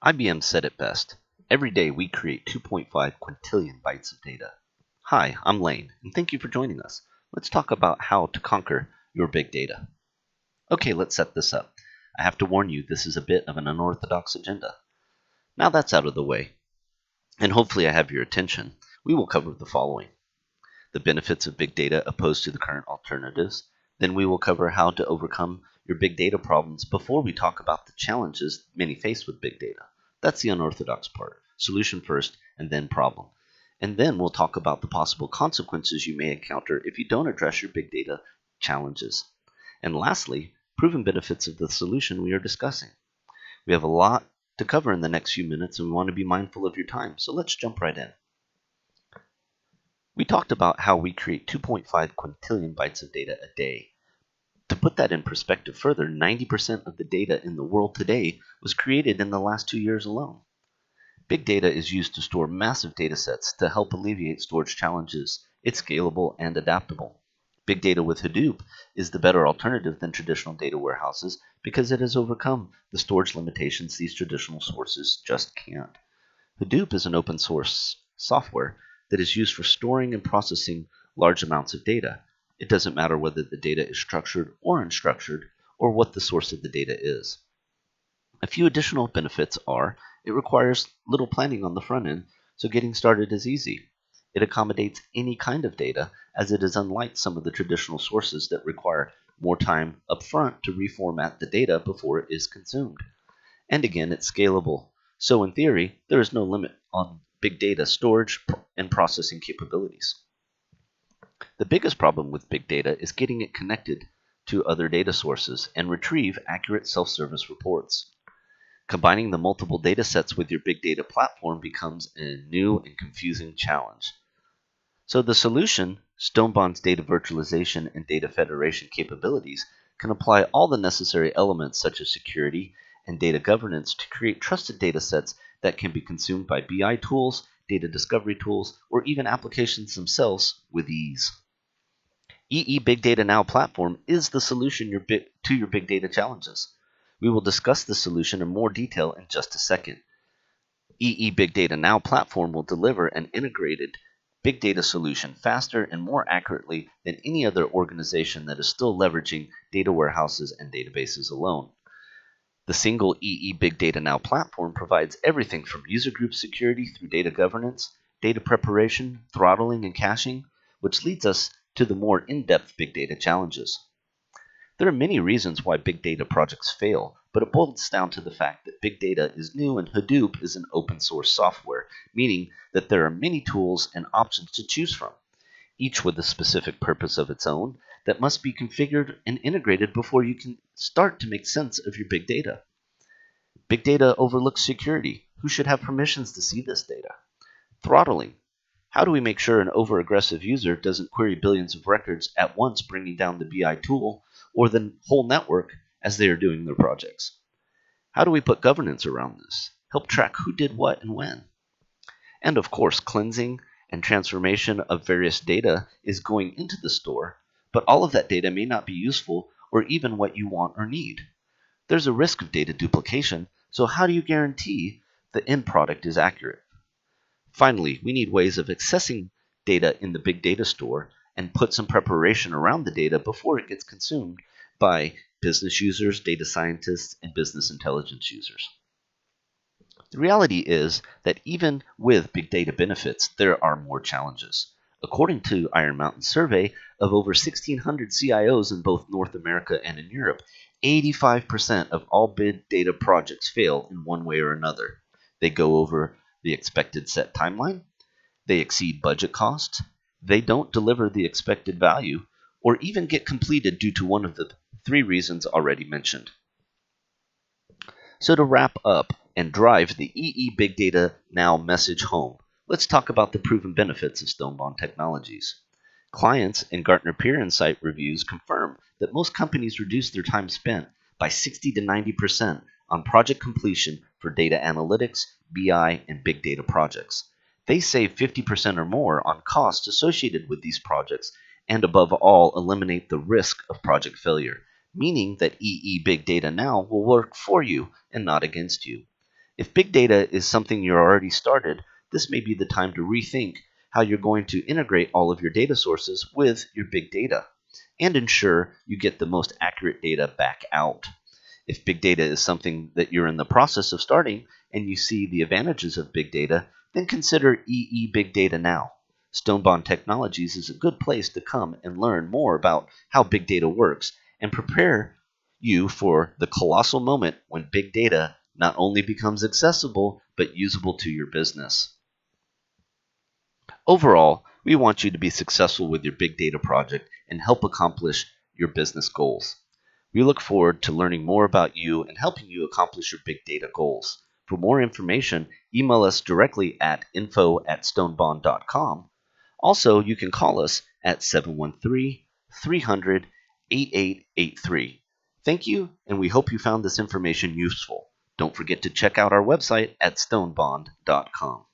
IBM said it best. Every day we create 2.5 quintillion bytes of data. Hi, I'm Lane, and thank you for joining us. Let's talk about how to conquer your big data. Okay, let's set this up. I have to warn you, this is a bit of an unorthodox agenda. Now that's out of the way, and hopefully I have your attention, we will cover the following. The benefits of big data opposed to the current alternatives. Then we will cover how to overcome your big data problems before we talk about the challenges many face with big data. That's the unorthodox part. Solution first and then problem. And then we'll talk about the possible consequences you may encounter if you don't address your big data challenges. And lastly, proven benefits of the solution we are discussing. We have a lot to cover in the next few minutes and we want to be mindful of your time, so let's jump right in. We talked about how we create 2.5 quintillion bytes of data a day. To put that in perspective further, 90% of the data in the world today was created in the last 2 years alone. Big data is used to store massive data sets to help alleviate storage challenges. It's scalable and adaptable. Big data with Hadoop is the better alternative than traditional data warehouses because it has overcome the storage limitations these traditional sources just can't. Hadoop is an open source software that is used for storing and processing large amounts of data. It doesn't matter whether the data is structured or unstructured, or what the source of the data is. A few additional benefits are, it requires little planning on the front end, so getting started is easy. It accommodates any kind of data, as it is unlike some of the traditional sources that require more time up front to reformat the data before it is consumed. And again, it's scalable. So in theory, there is no limit on big data storage and processing capabilities. The biggest problem with big data is getting it connected to other data sources and retrieve accurate self-service reports. Combining the multiple data sets with your big data platform becomes a new and confusing challenge. So the solution, Stonebond's data virtualization and data federation capabilities, can apply all the necessary elements such as security and data governance to create trusted data sets that can be consumed by BI tools, data discovery tools, or even applications themselves with ease. EE Big Data Now platform is the solution to your big data challenges. We will discuss the solution in more detail in just a second. EE Big Data Now platform will deliver an integrated big data solution faster and more accurately than any other organization that is still leveraging data warehouses and databases alone. The single EE Big Data Now platform provides everything from user group security through data governance, data preparation, throttling, and caching, which leads us to the more in-depth big data challenges. There are many reasons why big data projects fail, but it boils down to the fact that big data is new and Hadoop is an open source software, meaning that there are many tools and options to choose from, each with a specific purpose of its own that must be configured and integrated before you can start to make sense of your big data. Big data overlooks security. Who should have permissions to see this data? Throttling. How do we make sure an over-aggressive user doesn't query billions of records at once, bringing down the BI tool or the whole network as they are doing their projects? How do we put governance around this? Help track who did what and when? And of course, cleansing and transformation of various data is going into the store, but all of that data may not be useful or even what you want or need. There's a risk of data duplication, so how do you guarantee the end product is accurate? Finally, we need ways of accessing data in the big data store and put some preparation around the data before it gets consumed by business users, data scientists, and business intelligence users. The reality is that even with big data benefits, there are more challenges. According to Iron Mountain's survey of over 1,600 CIOs in both North America and in Europe, 85% of all big data projects fail in one way or another. They go over the expected set timeline, they exceed budget costs, they don't deliver the expected value, or even get completed due to one of the three reasons already mentioned. So to wrap up and drive the EE Big Data Now message home, let's talk about the proven benefits of Stonebond Technologies. Clients in Gartner Peer Insight reviews confirm that most companies reduce their time spent by 60 to 90% on project completion for data analytics, BI, and big data projects. They save 50% or more on costs associated with these projects and above all eliminate the risk of project failure, meaning that EE Big Data Now will work for you and not against you. If big data is something you're already started, this may be the time to rethink how you're going to integrate all of your data sources with your big data and ensure you get the most accurate data back out. If big data is something that you're in the process of starting and you see the advantages of big data, then consider EE Big Data now. Stonebond Technologies is a good place to come and learn more about how big data works and prepare you for the colossal moment when big data not only becomes accessible but usable to your business. Overall, we want you to be successful with your big data project and help accomplish your business goals. We look forward to learning more about you and helping you accomplish your big data goals. For more information, email us directly at info@stonebond.com. Also, you can call us at 713-300-8883. Thank you, and we hope you found this information useful. Don't forget to check out our website at stonebond.com.